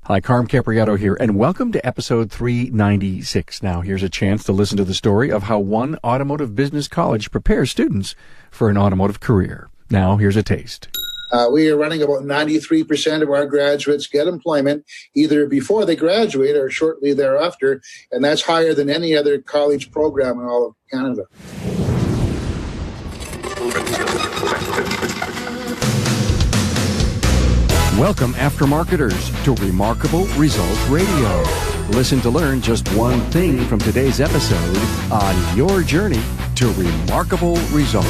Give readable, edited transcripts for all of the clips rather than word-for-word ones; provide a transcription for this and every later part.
Hi, Carm Capriato here, and welcome to episode 396. Now, here's a chance to listen to the story of how one Automotive Business College prepares students for an automotive career. Now, here's a taste. We are running about 93% of our graduates get employment either before they graduate or shortly thereafter, and that's higher than any other college program in all of Canada. Welcome, Aftermarketers, to Remarkable Results Radio. Listen to learn just one thing from today's episode on your journey to remarkable results.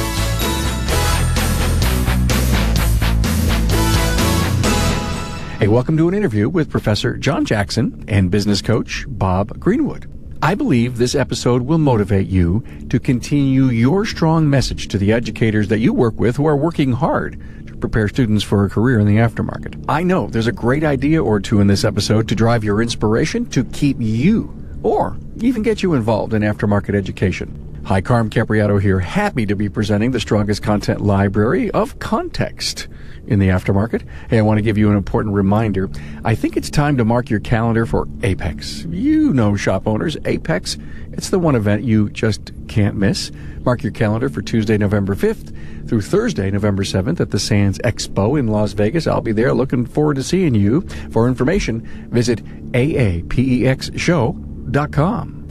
Hey, welcome to an interview with Professor John Jackson and business coach Bob Greenwood. I believe this episode will motivate you to continue your strong message to the educators that you work with who are working hard to prepare students for a career in the aftermarket. I know there's a great idea or two in this episode to drive your inspiration to keep you or even get you involved in aftermarket education. Hi, Carm Capriato here, happy to be presenting the strongest content library of context in the aftermarket. Hey, I want to give you an important reminder. I think it's time to mark your calendar for Apex. You know, shop owners, Apex, it's the one event you just can't miss. Mark your calendar for Tuesday, November 5th through Thursday, November 7th at the Sands Expo in Las Vegas. I'll be there. Looking forward to seeing you. For information, visit aapexshow.com.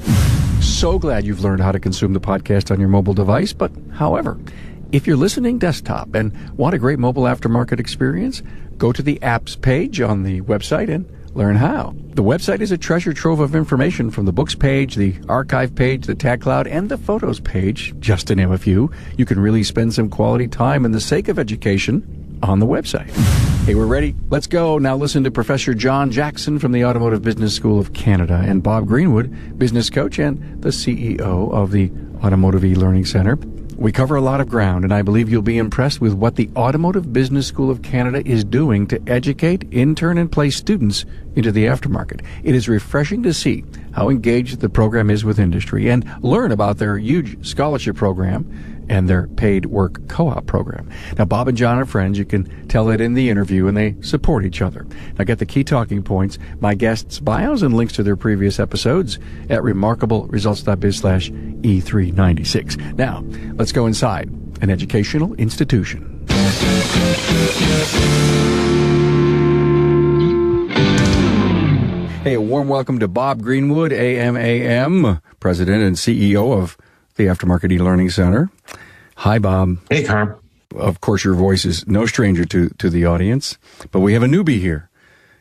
So glad you've learned how to consume the podcast on your mobile device, but however, if you're listening desktop and want a great mobile aftermarket experience, go to the apps page on the website and learn how. The website is a treasure trove of information from the books page, the archive page, the tag cloud, and the photos page, just to name a few. You can really spend some quality time in the sake of education on the website. Hey, we're ready. Let's go. Now listen to Professor John Jackson from the Automotive Business School of Canada and Bob Greenwood, business coach and the CEO of the Automotive E-Learning Center. We cover a lot of ground, and I believe you'll be impressed with what the Automotive Business School of Canada is doing to educate, intern, and place students into the aftermarket. It is refreshing to see how engaged the program is with industry and learn about their huge scholarship program and their paid work co-op program. Now, Bob and John are friends. You can tell it in the interview, and they support each other. Now, get the key talking points, my guests' bios, and links to their previous episodes at remarkableresults.biz/E396. Now, let's go inside an educational institution. Hey, a warm welcome to Bob Greenwood, AMAM, President and CEO of the Aftermarket E-Learning Center. Hi, Bob. Hey, Carm. Of course, your voice is no stranger to the audience, but we have a newbie here.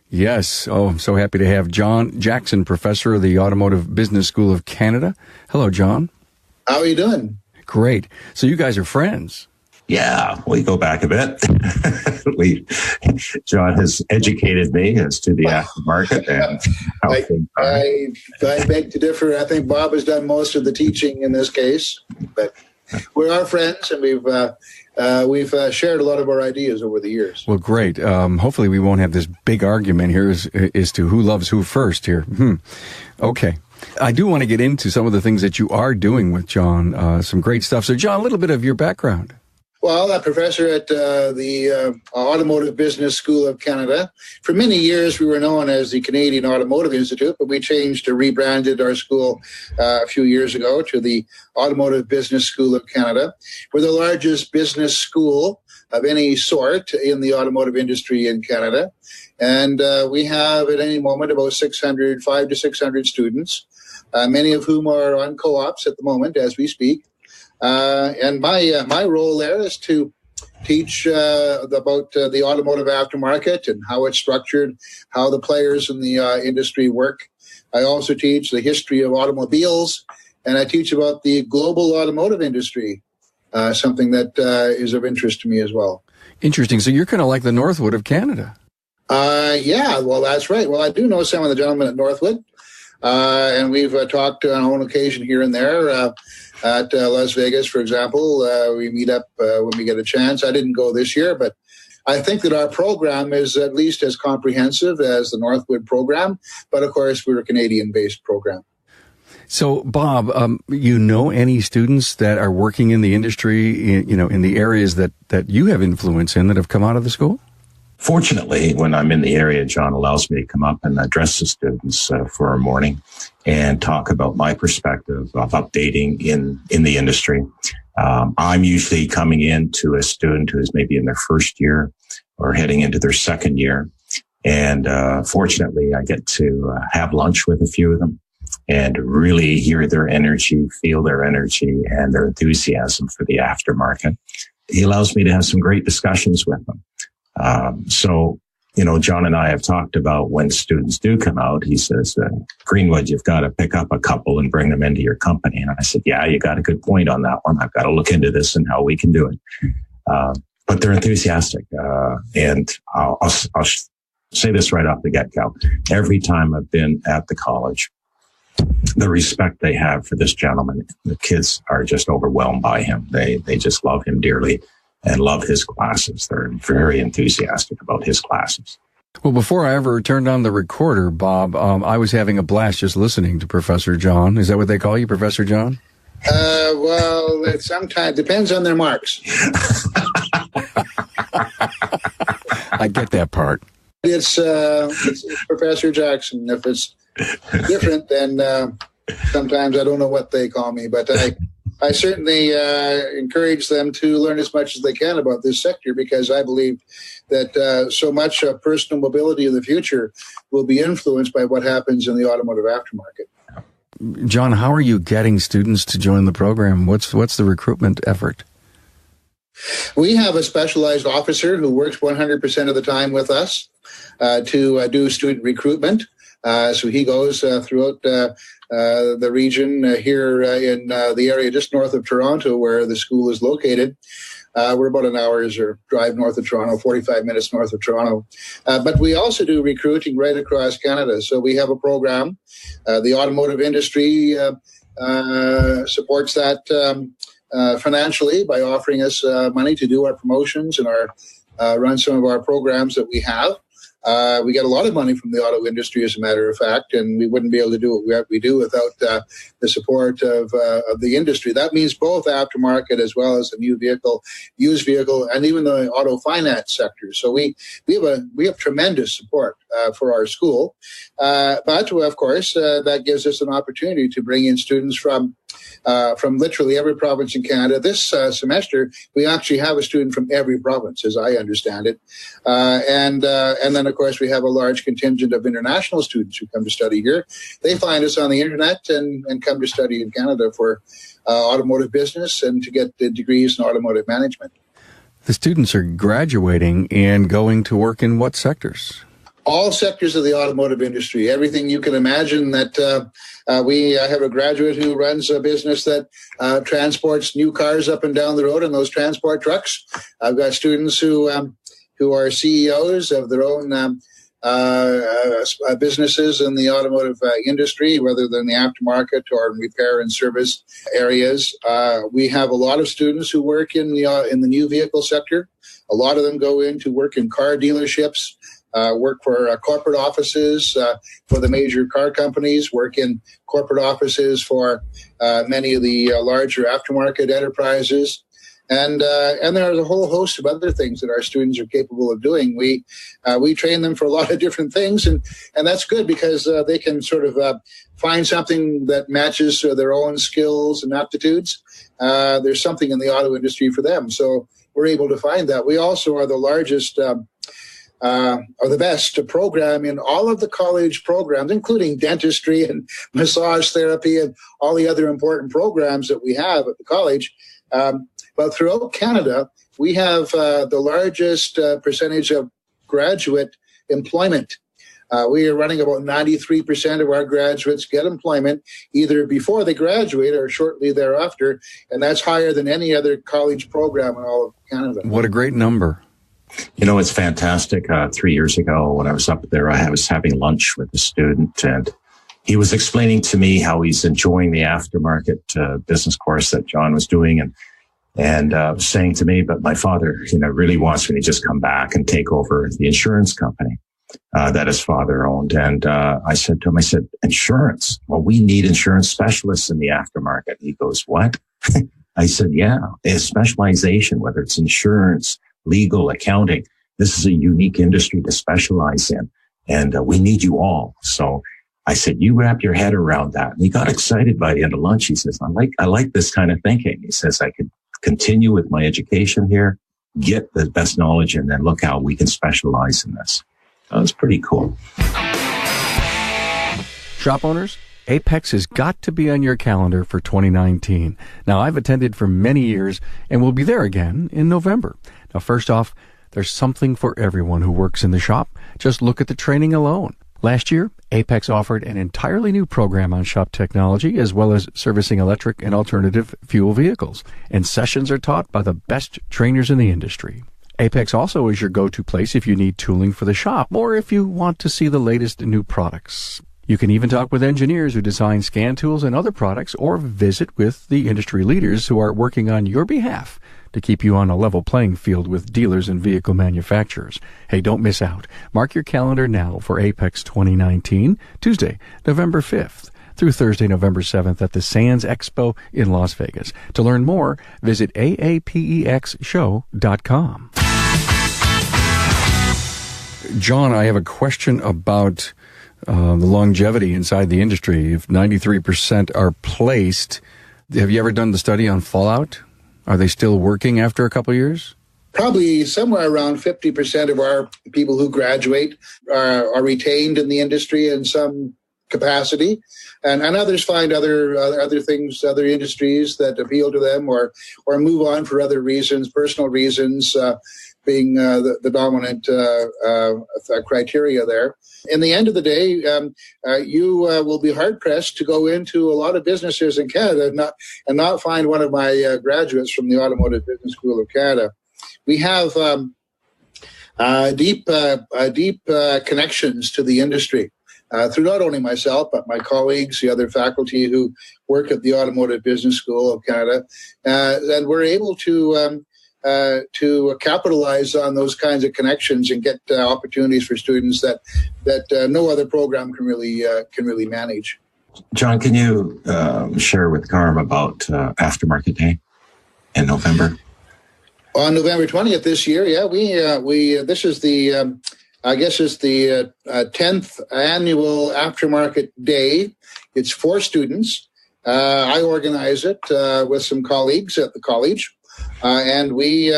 Yes. Oh, I'm so happy to have John Jackson, professor of the Automotive Business School of Canada. Hello, John. How are you doing? Great. So you guys are friends. Yeah, we go back a bit. John has educated me as to the aftermarket and how things are. I beg to differ. I think Bob has done most of the teaching in this case, but we are friends, and we've shared a lot of our ideas over the years. Well, great. Hopefully we won't have this big argument here as to who loves who first here. Okay. I do want to get into some of the things that you are doing with John, some great stuff. So, John, a little bit of your background. Well, a professor at the Automotive Business School of Canada. For many years, we were known as the Canadian Automotive Institute, but we changed or rebranded our school a few years ago to the Automotive Business School of Canada. We're the largest business school of any sort in the automotive industry in Canada. And we have at any moment about 500 to 600 students, many of whom are on co-ops at the moment as we speak. And my role there is to teach about the automotive aftermarket and how it's structured, how the players in the industry work. I also teach the history of automobiles, and I teach about the global automotive industry, something that is of interest to me as well. Interesting. So you're kind of like the Northwood of Canada. Yeah, well, that's right. Well, I do know some of the gentlemen at Northwood, and we've talked on occasion here and there. At Las Vegas, for example, we meet up when we get a chance. I didn't go this year, but I think that our program is at least as comprehensive as the Northwood program. But of course, we're a Canadian-based program. So, Bob, you know any students that are working in the industry, in the areas that you have influence in that have come out of the school? Fortunately, when I'm in the area, John allows me to come up and address the students for a morning and talk about my perspective of updating in the industry. I'm usually coming in to a student who is maybe in their first year or heading into their second year. And fortunately, I get to have lunch with a few of them and really hear their energy, feel their energy and their enthusiasm for the aftermarket. He allows me to have some great discussions with them. So, John and I have talked about when students do come out, he says, Greenwood, you've got to pick up a couple and bring them into your company. And I said, yeah, you got a good point on that one. I've got to look into this and how we can do it. But they're enthusiastic. And I'll say this right off the get-go. Every time I've been at the college, the respect they have for this gentleman, the kids are just overwhelmed by him. They just love him dearly and love his classes. They're very enthusiastic about his classes. Well, before I ever turned on the recorder, Bob, I was having a blast just listening to Professor John. Is that what they call you, Professor John? Well, it sometimes depends on their marks. I get that part. It's Professor Jackson. If it's different, then sometimes I don't know what they call me, but I certainly encourage them to learn as much as they can about this sector, because I believe that so much of personal mobility in the future will be influenced by what happens in the automotive aftermarket. John, how are you getting students to join the program? What's the recruitment effort? We have a specialized officer who works 100% of the time with us to do student recruitment. So he goes throughout the region here in the area just north of Toronto, where the school is located. We're about an hour's or drive north of Toronto, 45 minutes north of Toronto. But we also do recruiting right across Canada. So we have a program. The automotive industry supports that financially by offering us money to do our promotions and run some of our programs that we have. We get a lot of money from the auto industry, as a matter of fact, and we wouldn't be able to do what we do without the support of the industry. That means both aftermarket as well as the new vehicle, used vehicle, and even the auto finance sector. So we have tremendous support for our school, but of course that gives us an opportunity to bring in students from literally every province in Canada. This semester, we actually have a student from every province, as I understand it. And then, of course, we have a large contingent of international students who come to study here. They find us on the internet and come to study in Canada for automotive business and to get the degrees in automotive management. The students are graduating and going to work in what sectors? All sectors of the automotive industry, everything you can imagine. That we have a graduate who runs a business that transports new cars up and down the road in those transport trucks. I've got students who are CEOs of their own businesses in the automotive industry, whether they're in the aftermarket or in repair and service areas. We have a lot of students who work in the new vehicle sector. A lot of them go in to work in car dealerships. Work for corporate offices for the major car companies, work in corporate offices for many of the larger aftermarket enterprises. And there's a whole host of other things that our students are capable of doing. We train them for a lot of different things, and that's good because they can sort of find something that matches their own skills and aptitudes. There's something in the auto industry for them, so we're able to find that. We also are the largest or the best to program in all of the college programs, including dentistry and massage therapy and all the other important programs that we have at the college. But throughout Canada, we have the largest percentage of graduate employment. We are running about 93% of our graduates get employment either before they graduate or shortly thereafter, and that's higher than any other college program in all of Canada. What a great number. It's fantastic. 3 years ago when I was up there, I was having lunch with a student, and he was explaining to me how he's enjoying the aftermarket business course that John was doing, and saying to me, but my father, really wants me to just come back and take over the insurance company that his father owned. And I said to him, insurance? Well, we need insurance specialists in the aftermarket. He goes, what? I said, yeah, a specialization, whether it's insurance, legal, accounting. this is a unique industry to specialize in, and we need you all. So I said, you wrap your head around that. And he got excited by the end of lunch. He says, I like this kind of thinking. He says, I could continue with my education here, get the best knowledge, and then look how we can specialize in this. That was pretty cool. Shop owners, Apex has got to be on your calendar for 2019. Now, I've attended for many years and will be there again in November. Now, first off, there's something for everyone who works in the shop. Just look at the training alone. Last year, Apex offered an entirely new program on shop technology as well as servicing electric and alternative fuel vehicles. And sessions are taught by the best trainers in the industry. Apex also is your go-to place if you need tooling for the shop or if you want to see the latest new products. You can even talk with engineers who design scan tools and other products or visit with the industry leaders who are working on your behalf to keep you on a level playing field with dealers and vehicle manufacturers. Hey, don't miss out. Mark your calendar now for Apex 2019, Tuesday, November 5th through Thursday, November 7th at the Sands Expo in Las Vegas. To learn more, visit aapexshow.com. John, I have a question about the longevity inside the industry. If 93% are placed, have you ever done the study on fallout? Are they still working after a couple of years? Probably somewhere around 50% of our people who graduate are retained in the industry in some capacity, and others find other things, other industries that appeal to them, or move on for other reasons, personal reasons, being the dominant criteria there. In the end of the day, you will be hard-pressed to go into a lot of businesses in Canada and not find one of my graduates from the Automotive Business School of Canada. We have deep connections to the industry through not only myself, but my colleagues, the other faculty who work at the Automotive Business School of Canada. And we're able to capitalize on those kinds of connections and get opportunities for students that no other program can really manage. John, can you share with Carm about Aftermarket Day in November? On November 20th this year, we this is the I guess it's the 10th annual Aftermarket Day. It's for students. I organize it with some colleagues at the college. And we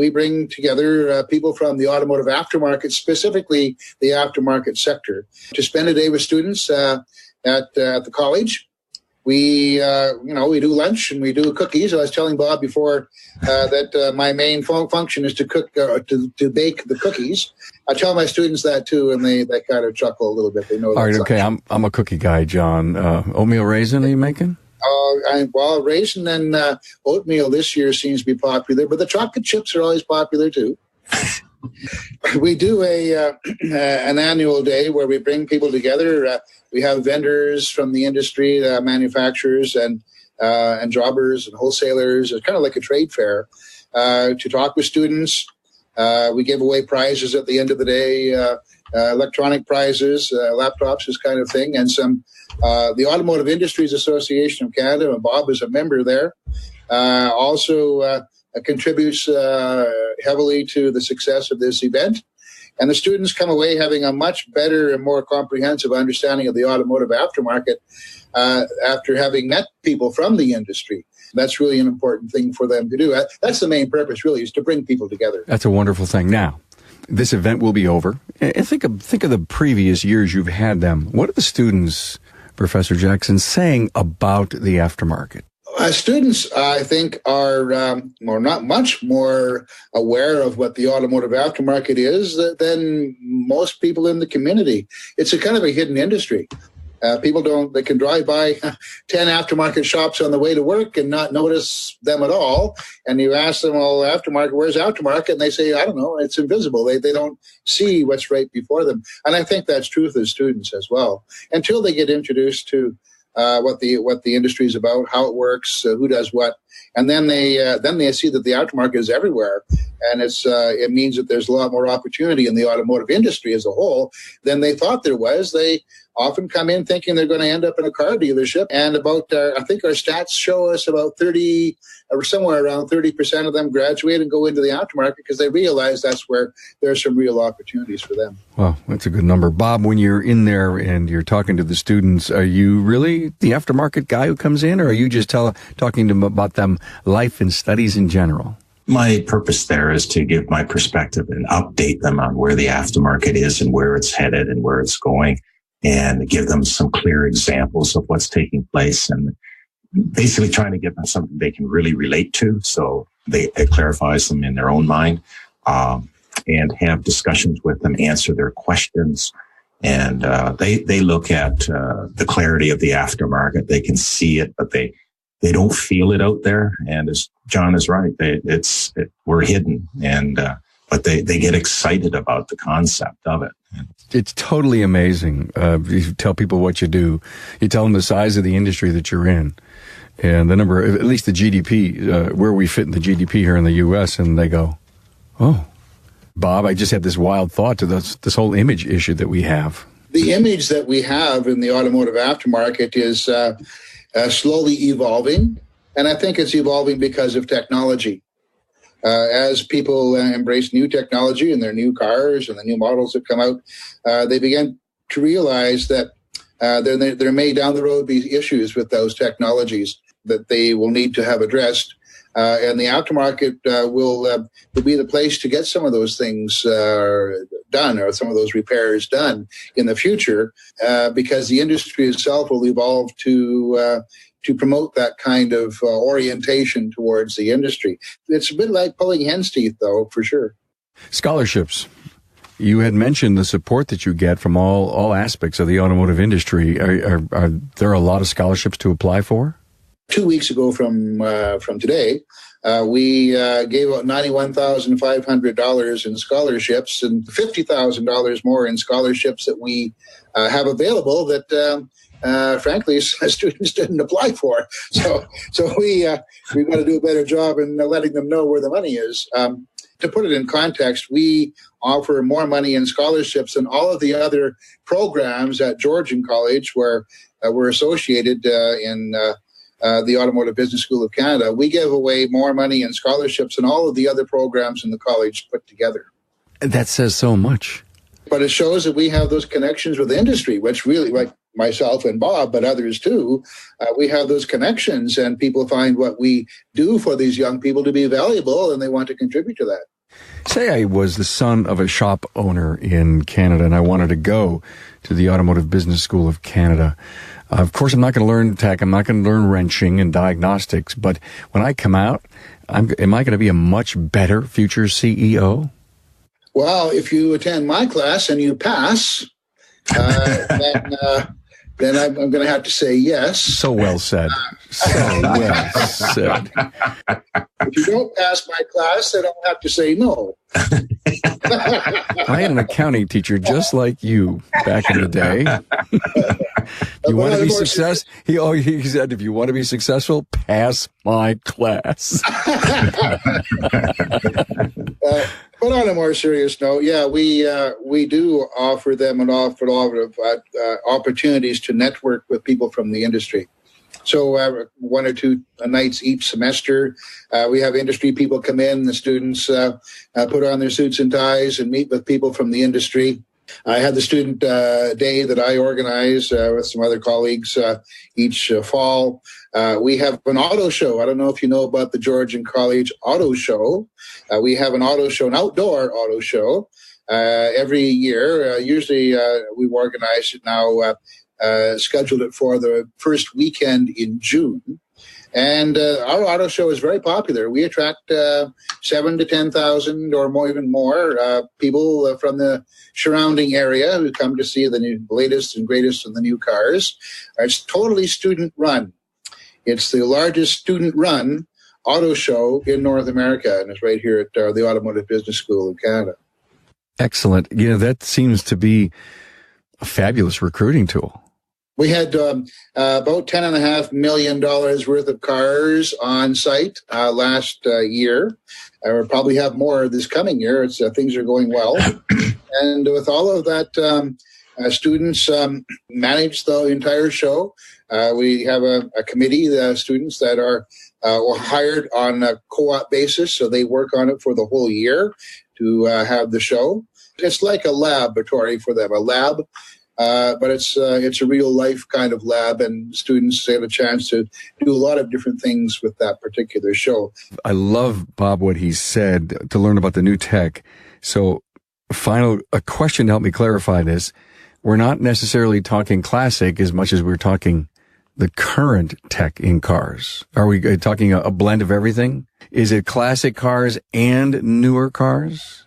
bring together people from the automotive aftermarket, specifically the aftermarket sector, to spend a day with students at the college. We do lunch and we do cookies. I was telling Bob before that my main function is to cook, to bake the cookies. I tell my students that too, and they kind of chuckle a little bit. They know. All right, okay. I'm a cookie guy, John. Oatmeal raisin, are you making? Well, raisin and oatmeal this year seems to be popular, but the chocolate chips are always popular too. We do an annual day where we bring people together. We have vendors from the industry, manufacturers and jobbers and wholesalers. It's kind of like a trade fair to talk with students. We give away prizes at the end of the day, electronic prizes, laptops, this kind of thing, and some. The Automotive Industries Association of Canada, and Bob is a member there, also contributes heavily to the success of this event. And the students come away having a much better and more comprehensive understanding of the automotive aftermarket after having met people from the industry. That's really an important thing for them to do. That's the main purpose, really, is to bring people together. That's a wonderful thing. Now, this event will be over. And think of the previous years you've had them. What are the students, Professor Jackson, saying about the aftermarket? Students, I think, are not much more aware of what the automotive aftermarket is than most people in the community. It's a kind of a hidden industry. They can drive by 10 aftermarket shops on the way to work and not notice them at all. And you ask them, well, aftermarket, where's aftermarket? And they say, I don't know, it's invisible. They don't see what's right before them. And I think that's true for the students as well, until they get introduced to what the industry is about, how it works, who does what. and then they see that the aftermarket is everywhere, and it means that there's a lot more opportunity in the automotive industry as a whole than they thought there was. They often come in thinking they're going to end up in a car dealership, and about I think our stats show us about 30 or somewhere around 30% of them graduate and go into the aftermarket because they realize that's where there's some real opportunities for them. Well, that's a good number. Bob, when you're in there and you're talking to the students, are you really the aftermarket guy who comes in, or are you just talking to them about them life and studies in general? My purpose there is to give my perspective and update them on where the aftermarket is and where it's headed and where it's going, and give them some clear examples of what's taking place, and basically trying to give them something they can really relate to, so it clarifies them in their own mind, and have discussions with them, answer their questions. And they look at the clarity of the aftermarket. They can see it, but they don't feel it out there. And as John is right, we're hidden, and but they get excited about the concept of it. It's totally amazing. You tell people what you do. You tell them the size of the industry that you're in and the number, at least the GDP, where we fit in the GDP here in the U.S., and they go, oh. Bob, I just had this wild thought to this whole image issue that we have. The image that we have in the automotive aftermarket is slowly evolving, and I think it's evolving because of technology. As people embrace new technology in their new cars and the new models that come out, they begin to realize that there may down the road be issues with those technologies that they will need to have addressed. And the aftermarket will be the place to get some of those things done, or some of those repairs done in the future, because the industry itself will evolve to promote that kind of orientation towards the industry. It's a bit like pulling hen's teeth, though, for sure. Scholarships. You had mentioned the support that you get from all aspects of the automotive industry. Are there a lot of scholarships to apply for? 2 weeks ago from today, we gave out $91,500 in scholarships and $50,000 more in scholarships that we have available that, frankly, students didn't apply for. So we've got to do a better job in letting them know where the money is. To put it in context, we offer more money in scholarships than all of the other programs at Georgian College, where we're associated in the Automotive Business School of Canada. We give away more money in scholarships than all of the other programs in the college put together. That says so much. But it shows that we have those connections with industry, which really, like myself and Bob, but others too, we have those connections, and people find what we do for these young people to be valuable, and they want to contribute to that. Say I was the son of a shop owner in Canada, and I wanted to go to the Automotive Business School of Canada. Of course, I'm not going to learn tech. I'm not going to learn wrenching and diagnostics. But when I come out, am I going to be a much better future CEO? Well, if you attend my class and you pass, then I'm going to have to say yes. So well said. So well said. If you don't pass my class, then I'll have to say no. I had an accounting teacher just like you back in the day. You want to be successful? He said, if you want to be successful, pass my class. But on a more serious note, yeah, we do offer them an awful lot of opportunities to network with people from the industry. So 1 or 2 nights each semester, we have industry people come in. The students put on their suits and ties and meet with people from the industry. I had the student day that I organize with some other colleagues each fall. We have an auto show. I don't know if you know about the Georgian College Auto Show. We have an auto show, an outdoor auto show, every year. Usually we've organized it now, scheduled it for the first weekend in June. And our auto show is very popular. We attract 7,000 to 10,000 or more, even more, people from the surrounding area who come to see the latest and greatest of the new cars. It's totally student run. It's the largest student run auto show in North America, and it's right here at the Automotive Business School of Canada. Excellent. That seems to be a fabulous recruiting tool. We had about $10.5 million worth of cars on site last year. We'll probably have more this coming year. Things are going well. And with all of that, students manage the entire show. We have a committee, students that are hired on a co-op basis, so they work on it for the whole year to have the show. It's like a laboratory for them, a lab. But it's a real life kind of lab, and students get a chance to do a lot of different things with that particular show. I love, Bob, what he said to learn about the new tech. So a question to help me clarify this. We're not necessarily talking classic as much as we're talking the current tech in cars. Are we talking a blend of everything? Is it classic cars and newer cars?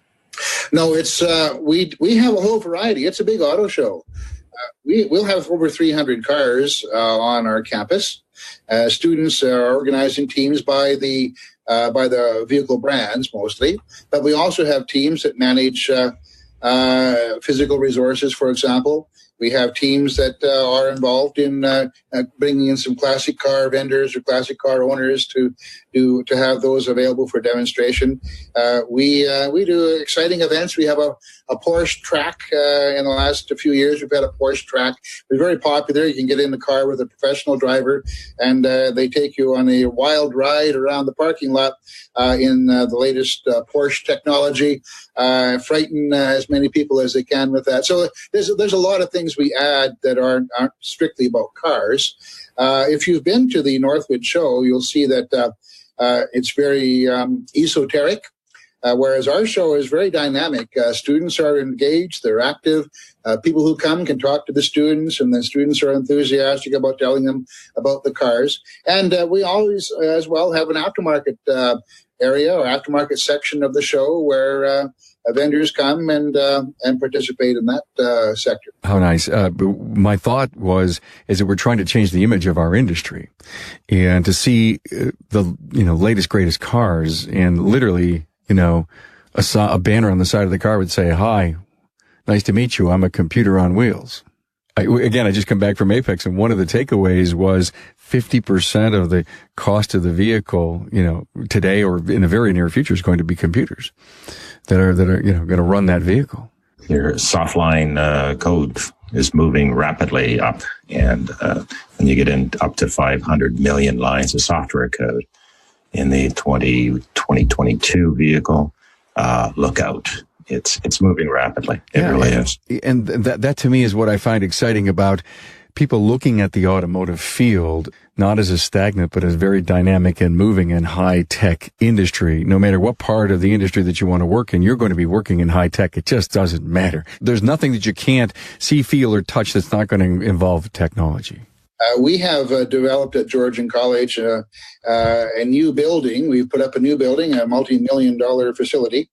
No, it's we have a whole variety. It's a big auto show. We'll have over 300 cars on our campus. Students are organizing teams by the vehicle brands mostly, but we also have teams that manage physical resources, for example. We have teams that are involved in bringing in some classic car vendors or classic car owners to have those available for demonstration. We do exciting events. We have a Porsche track. In the last few years, we've had a Porsche track. It's very popular. You can get in the car with a professional driver, and they take you on a wild ride around the parking lot in the latest Porsche technology. Frighten as many people as they can with that. So there's a lot of things we add that aren't strictly about cars. If you've been to the Northwood show, you'll see that it's very esoteric, whereas our show is very dynamic. Students are engaged, they're active. People who come can talk to the students, and the students are enthusiastic about telling them about the cars. And we always, as well, have an aftermarket area or aftermarket section of the show where vendors come and participate in that sector. How nice. My thought is that we're trying to change the image of our industry, and to see the latest greatest cars, and literally a banner on the side of the car would say, "Hi, nice to meet you. I'm a computer on wheels." I just come back from Apex, and one of the takeaways was 50% of the cost of the vehicle, today or in the very near future, is going to be computers that are going to run that vehicle. Your softline code is moving rapidly up, and when you get in up to 500 million lines of software code in the 2022 vehicle, look out. It's moving rapidly. It really is. And that to me is what I find exciting about people looking at the automotive field, not as a stagnant, but as very dynamic and moving and high-tech industry. No matter what part of the industry that you want to work in, you're going to be working in high-tech. It just doesn't matter. There's nothing that you can't see, feel, or touch that's not going to involve technology. We have developed at Georgian College a new building. We've put up a new building, a multi-million-dollar facility.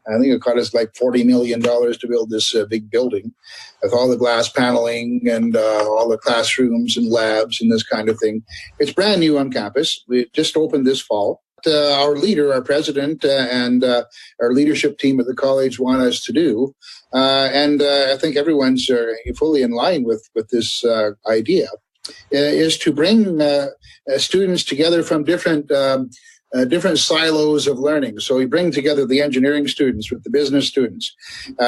I think it cost us like $40 million to build this big building with all the glass paneling and all the classrooms and labs and this kind of thing. It's brand new on campus. We just opened this fall. Our leader, our president, and our leadership team at the college want us to do. And I think everyone's fully in line with this idea, is to bring students together from different silos of learning. So we bring together the engineering students with the business students,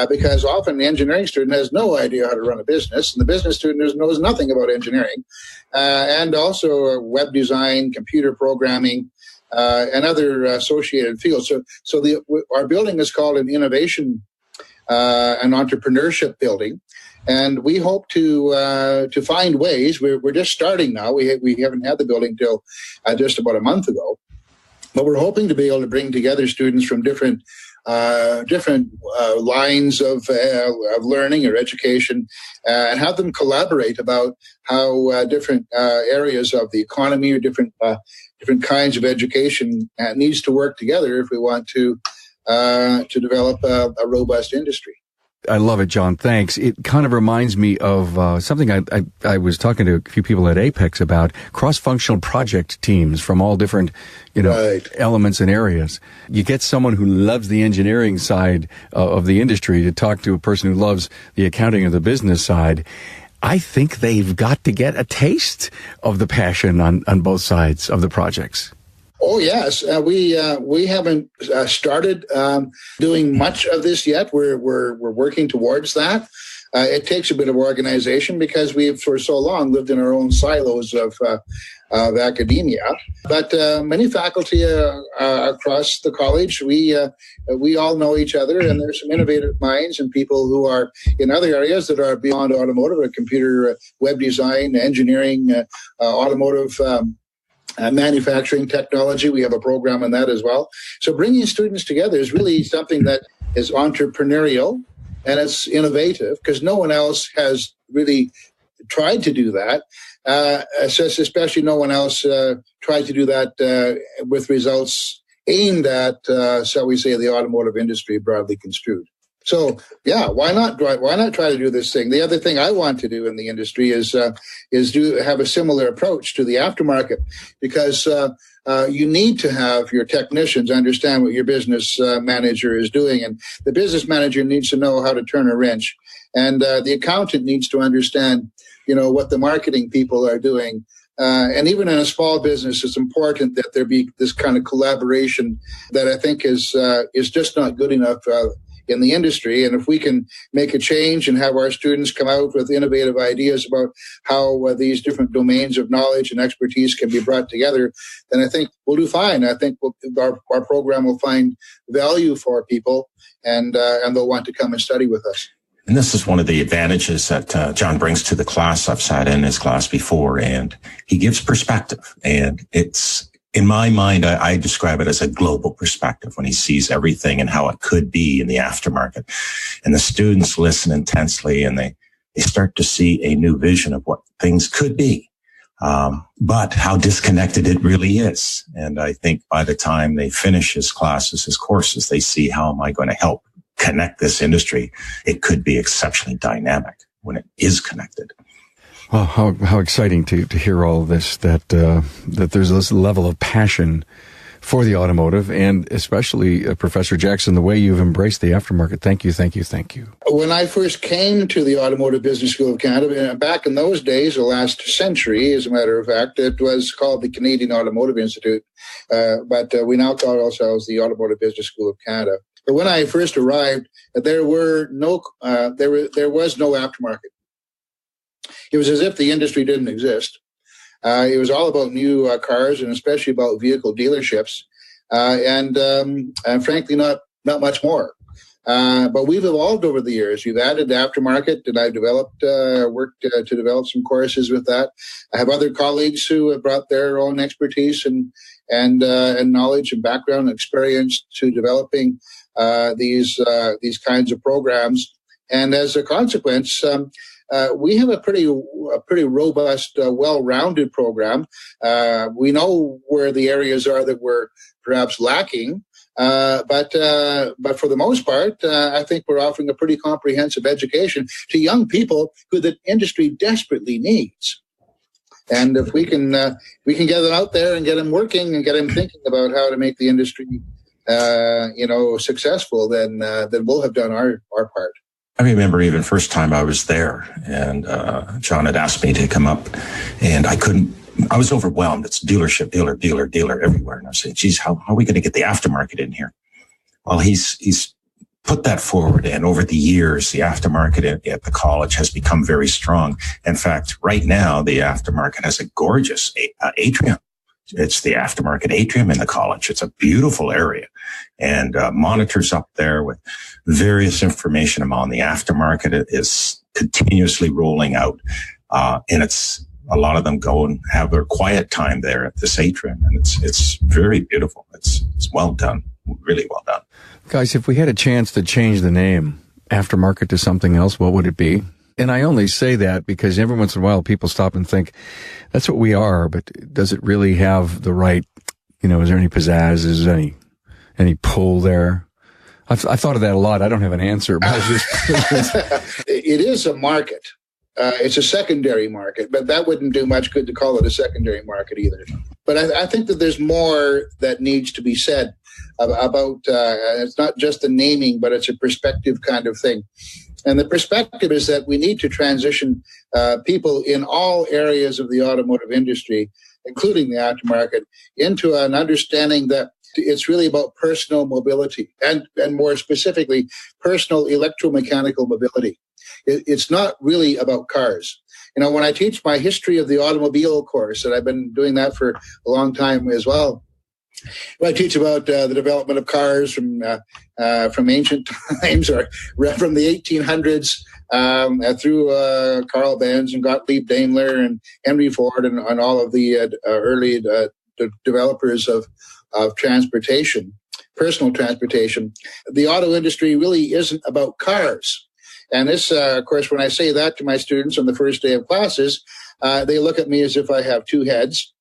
because often the engineering student has no idea how to run a business, and the business student knows nothing about engineering, and also web design, computer programming, and other associated fields. So our building is called an innovation and entrepreneurship building. And we hope to find ways. We're just starting now. We haven't had the building till just about a month ago. But we're hoping to be able to bring together students from different lines of learning or education, and have them collaborate about how different areas of the economy or different kinds of education needs to work together if we want to develop a robust industry. I love it, John. Thanks. It kind of reminds me of something I was talking to a few people at Apex about, cross-functional project teams from all different, right, elements and areas. You get someone who loves the engineering side of the industry to talk to a person who loves the accounting or the business side. I think they've got to get a taste of the passion on both sides of the projects. Oh, yes. We haven't started doing much of this yet. We're working towards that. It takes a bit of organization because we've for so long lived in our own silos of academia. But many faculty across the college, we all know each other, and there's some innovative minds and people who are in other areas that are beyond automotive, computer, web design, engineering, automotive manufacturing technology. We have a program on that as well. So bringing students together is really something that is entrepreneurial and it's innovative because no one else has really tried to do that. Especially no one else tried to do that with results aimed at, shall we say, the automotive industry broadly construed. So, yeah, why not try to do this thing? The other thing I want to do in the industry is have a similar approach to the aftermarket because you need to have your technicians understand what your business manager is doing. And the business manager needs to know how to turn a wrench. And the accountant needs to understand, what the marketing people are doing. And even in a small business, it's important that there be this kind of collaboration that I think is just not good enough in the industry. And if we can make a change and have our students come out with innovative ideas about how these different domains of knowledge and expertise can be brought together, then I think we'll do fine. I think our program will find value for people and they'll want to come and study with us. And this is one of the advantages that John brings to the class. I've sat in his class before, and he gives perspective. And it's, in my mind, I describe it as a global perspective when he sees everything and how it could be in the aftermarket. And the students listen intensely, and they start to see a new vision of what things could be, but how disconnected it really is. And I think by the time they finish his classes, his courses, they see how am I going to help connect this industry. It could be exceptionally dynamic when it is connected. Well, how exciting to hear all of this, that there's this level of passion for the automotive, and especially, Professor Jackson, the way you've embraced the aftermarket. Thank you, thank you, thank you. When I first came to the Automotive Business School of Canada, back in those days, the last century, as a matter of fact, it was called the Canadian Automotive Institute, but we now call ourselves the Automotive Business School of Canada. But when I first arrived, there was no aftermarket. It was as if the industry didn't exist. It was all about new cars and especially about vehicle dealerships, and frankly, not much more. But we've evolved over the years. We've added the aftermarket, and I've worked to develop some courses with that. I have other colleagues who have brought their own expertise and knowledge and background and experience to developing these kinds of programs. And as a consequence, we have a pretty robust, well-rounded program. We know where the areas are that we're perhaps lacking, but for the most part, I think we're offering a pretty comprehensive education to young people who the industry desperately needs. And if we can get them out there and get them working and get them thinking about how to make the industry, successful, then we'll have done our part. I remember even first time I was there, and John had asked me to come up, and I was overwhelmed. It's dealership, dealer everywhere. And I was saying, geez, how are we going to get the aftermarket in here? Well, he's put that forward, and over the years, the aftermarket at the college has become very strong. In fact, right now, the aftermarket has a gorgeous atrium. It's the aftermarket atrium in the college. It's a beautiful area, and monitors up there with various information on the aftermarket. It is continuously rolling out, and it's a lot of them go and have their quiet time there at this atrium, and it's very beautiful. It's well done, really well done. Guys, if we had a chance to change the name aftermarket to something else, what would it be? And I only say that because every once in a while people stop and think, that's what we are, but does it really have the right, is there any pizzazz? Is there any pull there? I've thought of that a lot. I don't have an answer. But it is a market. It's a secondary market, but that wouldn't do much good to call it a secondary market either. But I think that there's more that needs to be said about it's not just the naming, but it's a perspective kind of thing. And the perspective is that we need to transition people in all areas of the automotive industry, including the aftermarket, into an understanding that it's really about personal mobility and more specifically, personal electromechanical mobility. It's not really about cars. You know, when I teach my history of the automobile course, and I've been doing that for a long time as well, I teach about the development of cars from ancient times or from the 1800s through Carl Benz and Gottlieb Daimler and Henry Ford and all of the early developers of transportation, personal transportation. The auto industry really isn't about cars. And this, of course, when I say that to my students on the first day of classes, they look at me as if I have two heads.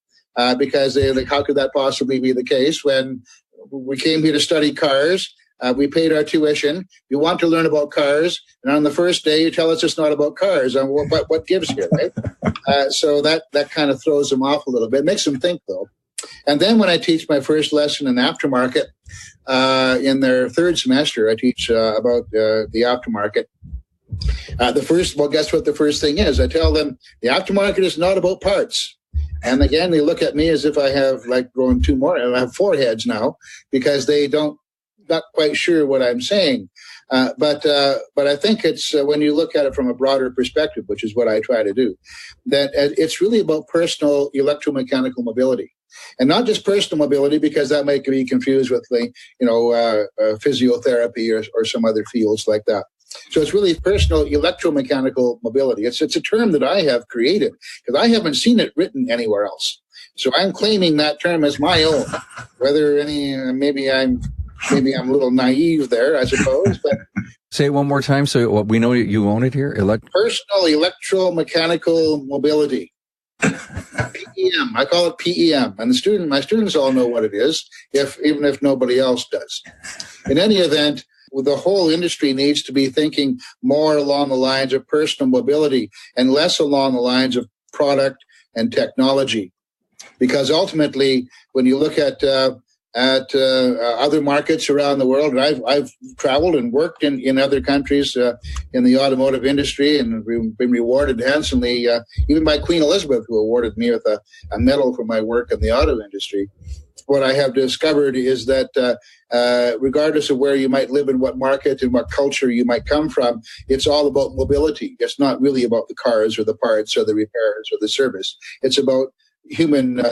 Because they like, how could that possibly be the case when we came here to study cars? We paid our tuition. You want to learn about cars, and on the first day you tell us it's not about cars. And what gives here, right? So that kind of throws them off a little bit. It makes them think, though. And then when I teach my first lesson in aftermarket in their third semester, I teach about the aftermarket. Guess what the first thing is? I tell them the aftermarket is not about parts. And again, they look at me as if I have like grown two more, and I have four heads now because they not quite sure what I'm saying. But I think it's when you look at it from a broader perspective, which is what I try to do, that it's really about personal electromechanical mobility. And not just personal mobility, because that might be confused with physiotherapy or some other fields like that. So it's really personal electromechanical mobility. It's a term that I have created because I haven't seen it written anywhere else. So I'm claiming that term as my own. Whether maybe I'm a little naive there, I suppose. But say it one more time, so we know you own it here. Personal electromechanical mobility. PEM. I call it PEM, and my students all know what it is, even if nobody else does. In any event, the whole industry needs to be thinking more along the lines of personal mobility and less along the lines of product and technology. Because ultimately, when you look at other markets around the world, and I've traveled and worked in other countries in the automotive industry and been rewarded handsomely, even by Queen Elizabeth, who awarded me with a medal for my work in the auto industry. What I have discovered is that regardless of where you might live in what market and what culture you might come from, it's all about mobility. It's not really about the cars or the parts or the repairs or the service. It's about human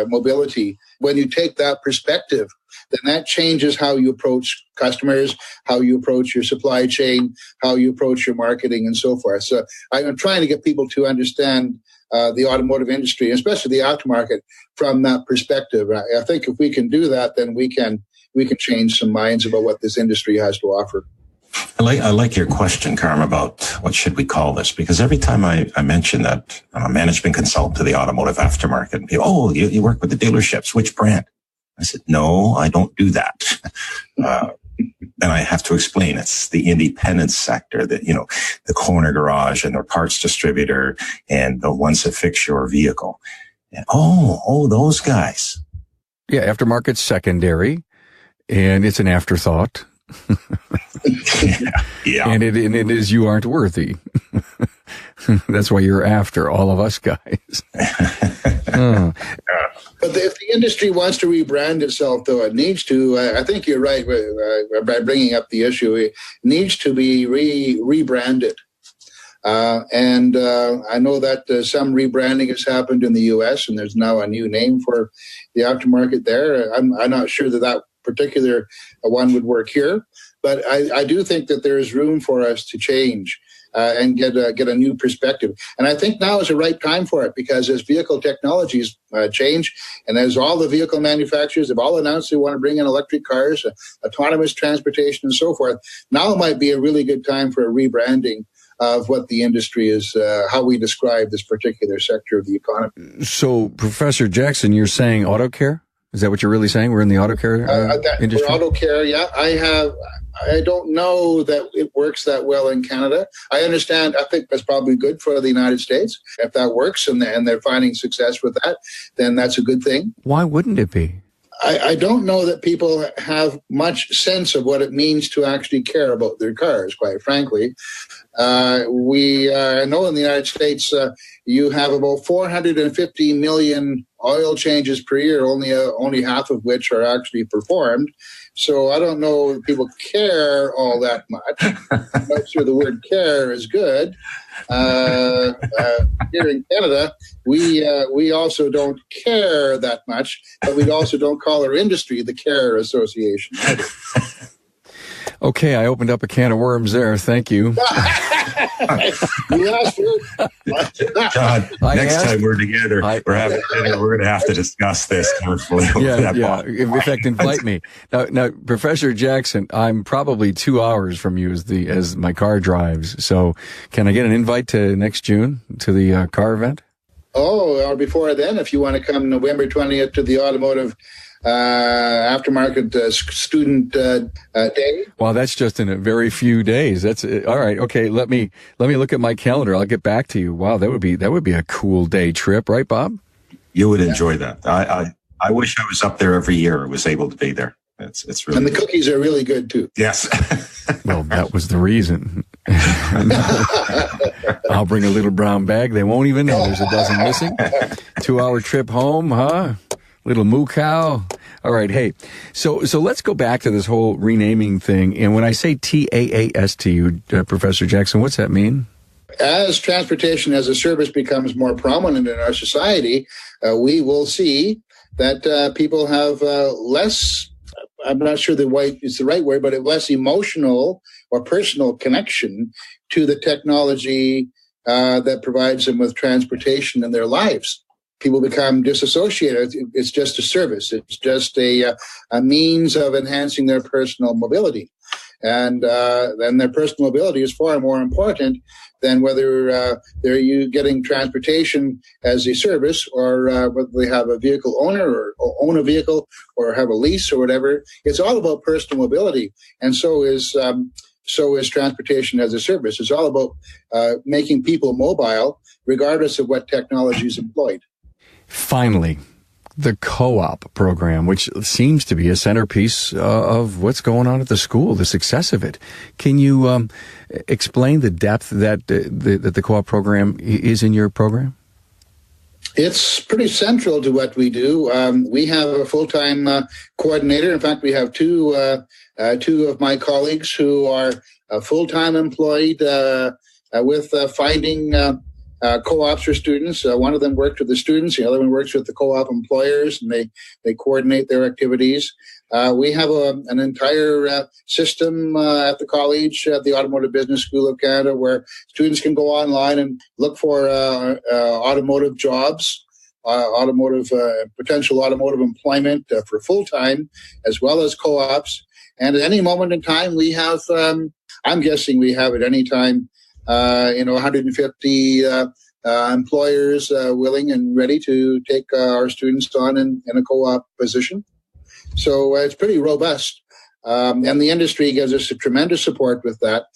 mobility. When you take that perspective, then that changes how you approach customers, how you approach your supply chain, how you approach your marketing, and so forth. So I'm trying to get people to understand the automotive industry, especially the aftermarket, from that perspective. I think if we can do that, then we can change some minds about what this industry has to offer. I like your question, Carm, about what should we call this? Because every time I mention that I'm a management consultant to the automotive aftermarket, people, you work with the dealerships. Which brand? I said, no, I don't do that. Then I have to explain it's the independent sector, that, the corner garage and their parts distributor and the ones that fix your vehicle. And, those guys. Yeah, aftermarket's secondary, and it's an afterthought. Yeah. And it is you aren't worthy. That's why you're after all of us guys. But if the industry wants to rebrand itself, though, it needs to, I think you're right by bringing up the issue, it needs to be rebranded. And I know that some rebranding has happened in the U.S., and there's now a new name for the aftermarket there. I'm not sure that particular one would work here, but I do think that there is room for us to change and get a new perspective. And I think now is the right time for it, because as vehicle technologies change, and as all the vehicle manufacturers have all announced they want to bring in electric cars, autonomous transportation, and so forth, now might be a really good time for a rebranding of what the industry is, how we describe this particular sector of the economy. So, Professor Jackson, you're saying auto care? Is that what you're really saying? We're in the auto care industry? For auto care, yeah. I don't know that it works that well in Canada. I understand. I think that's probably good for the United States. If that works and they're finding success with that, then that's a good thing. Why wouldn't it be? I don't know that people have much sense of what it means to actually care about their cars, quite frankly. We know in the United States you have about 450 million oil changes per year, only half of which are actually performed. So I don't know if people care all that much. I'm not sure the word care is good. Here in Canada, we also don't care that much, but we also don't call our industry the Care Association. Okay, I opened up a can of worms there. Thank you. You asked for it. John, next time we're together, we're having dinner, we're going to have to discuss this carefully. Yeah. In fact, invite me. Now, Professor Jackson, I'm probably 2 hours from you as my car drives. So can I get an invite to next June to the car event? Oh, or before then, if you want to come November 20th to the Automotive Aftermarket Student Day. Well, that's just in a very few days. That's all right. Okay, let me look at my calendar. I'll get back to you. Wow, that would be a cool day trip, right, Bob? You would enjoy that. I wish I was up there every year. I was able to be there. It's really, and the cookies are really good too. Yes. Well, that was the reason. I'll bring a little brown bag. They won't even know there's a dozen missing. 2-hour trip home, huh? Little moo cow. All right. Hey, so let's go back to this whole renaming thing. And when I say TaaS to you, Professor Jackson, what's that mean? As transportation as a service becomes more prominent in our society, we will see that people have less, I'm not sure it's the right word, but a less emotional or personal connection to the technology that provides them with transportation in their lives. People become disassociated. It's just a service. It's just a means of enhancing their personal mobility. And then their personal mobility is far more important than whether they're getting transportation as a service or whether they have a vehicle owner or own a vehicle or have a lease or whatever. It's all about personal mobility. And so is transportation as a service. It's all about making people mobile regardless of what technology is employed. Finally, the co-op program, which seems to be a centerpiece of what's going on at the school, the success of it. Can you explain the depth that the co-op program is in your program? It's pretty central to what we do. We have a full-time coordinator. In fact, we have two of my colleagues who are full-time employed with finding co-ops for students. One of them worked with the students. The other one works with the co-op employers, and they coordinate their activities. We have an entire system at the college, at the Automotive Business School of Canada, where students can go online and look for automotive jobs, potential automotive employment for full-time, as well as co-ops. And at any moment in time, we have, I'm guessing we have at any time, 150 employers willing and ready to take our students on in a co-op position. So it's pretty robust. And the industry gives us a tremendous support with that.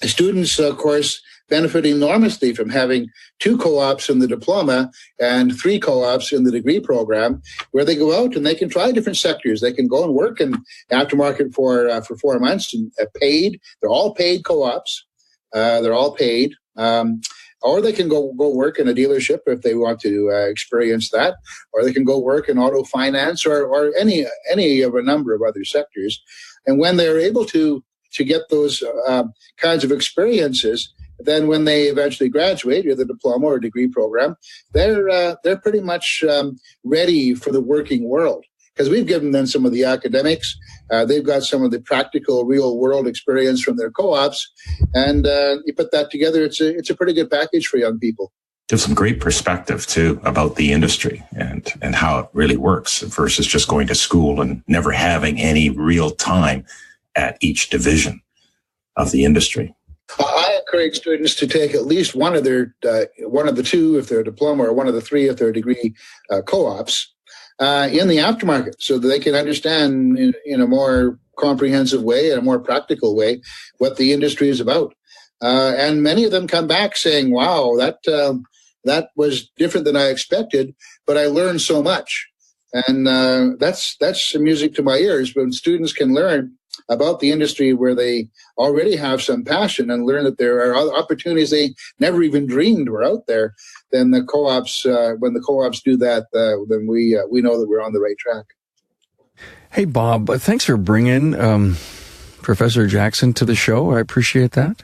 Students, of course, benefit enormously from having 2 co-ops in the diploma and 3 co-ops in the degree program, where they go out and they can try different sectors. They can go and work in aftermarket for 4 months and paid. They're all paid co-ops. They're all paid. Or they can go work in a dealership if they want to experience that, or they can go work in auto finance or any of a number of other sectors. And when they're able to get those kinds of experiences, then when they eventually graduate, either the diploma or degree program, they're pretty much ready for the working world. Because we've given them some of the academics, they've got some of the practical, real-world experience from their co-ops, and you put that together, it's a pretty good package for young people. Gives some great perspective too about the industry and how it really works versus just going to school and never having any real time at each division of the industry. I encourage students to take at least one of the 2 if they're a diploma, or one of the 3 if they're degree co-ops in the aftermarket, so that they can understand in a more comprehensive way and a more practical way what the industry is about. And many of them come back saying, wow, that was different than I expected, but I learned so much. And that's some music to my ears. When students can learn about the industry where they already have some passion and learn that there are other opportunities they never even dreamed were out there, then the co-ops, when the co-ops do that, then we know that we're on the right track. Hey, Bob, thanks for bringing Professor Jackson to the show. I appreciate that.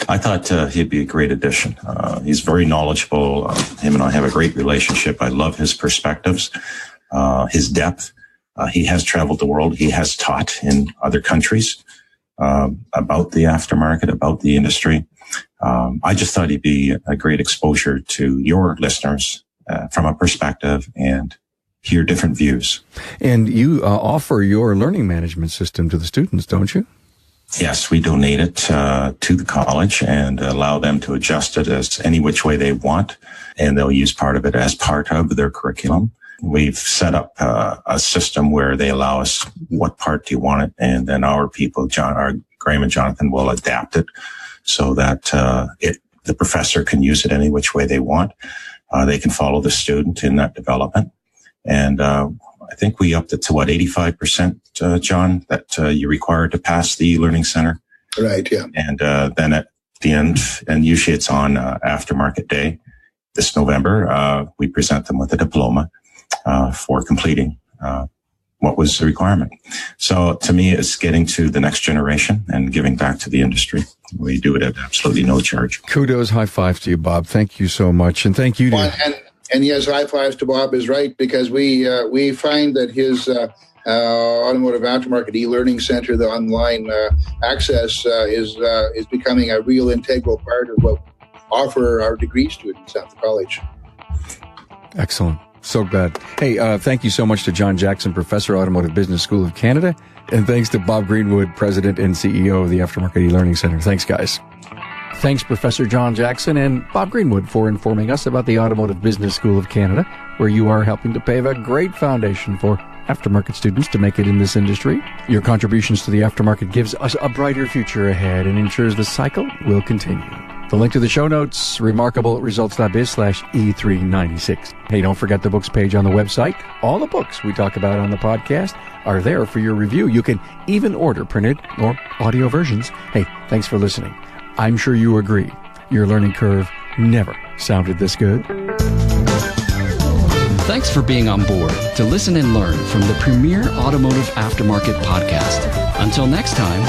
I thought he'd be a great addition. He's very knowledgeable. Him and I have a great relationship. I love his perspectives, his depth. He has traveled the world. He has taught in other countries about the aftermarket, about the industry. I just thought he'd be a great exposure to your listeners from a perspective and hear different views. And you offer your learning management system to the students, don't you? Yes, we donate it to the college and allow them to adjust it as any which way they want, and they'll use part of it as part of their curriculum. We've set up a system where they allow us what part do you want it, and then our people, Graham and Jonathan, will adapt it so that the professor can use it any which way they want. They can follow the student in that development. And I think we upped it to 85%, John, that you're required to pass the e-learning center. Right, yeah. And then at the end, and usually it's on Aftermarket Day this November, we present them with a diploma for completing what was the requirement. So to me, it's getting to the next generation and giving back to the industry. We do it at absolutely no charge. Kudos, high fives to you, Bob. Thank you so much. And thank you to... And yes, high fives to Bob is right, because we find that his Automotive Aftermarket e-learning center, the online access, is becoming a real integral part of what we offer our degree students at the college. Excellent. So glad. Hey, thank you so much to John Jackson, Professor, Automotive Business School of Canada. And thanks to Bob Greenwood, President and CEO of the Aftermarket e-learning center. Thanks, guys. Thanks, Professor John Jackson and Bob Greenwood, for informing us about the Automotive Business School of Canada, where you are helping to pave a great foundation for aftermarket students to make it in this industry. Your contributions to the aftermarket gives us a brighter future ahead and ensures the cycle will continue. The link to the show notes, remarkableresults.biz/E396. Hey, don't forget the books page on the website. All the books we talk about on the podcast are there for your review. You can even order printed or audio versions. Hey, thanks for listening. I'm sure you agree, your learning curve never sounded this good. Thanks for being on board to listen and learn from the premier Automotive Aftermarket podcast. Until next time.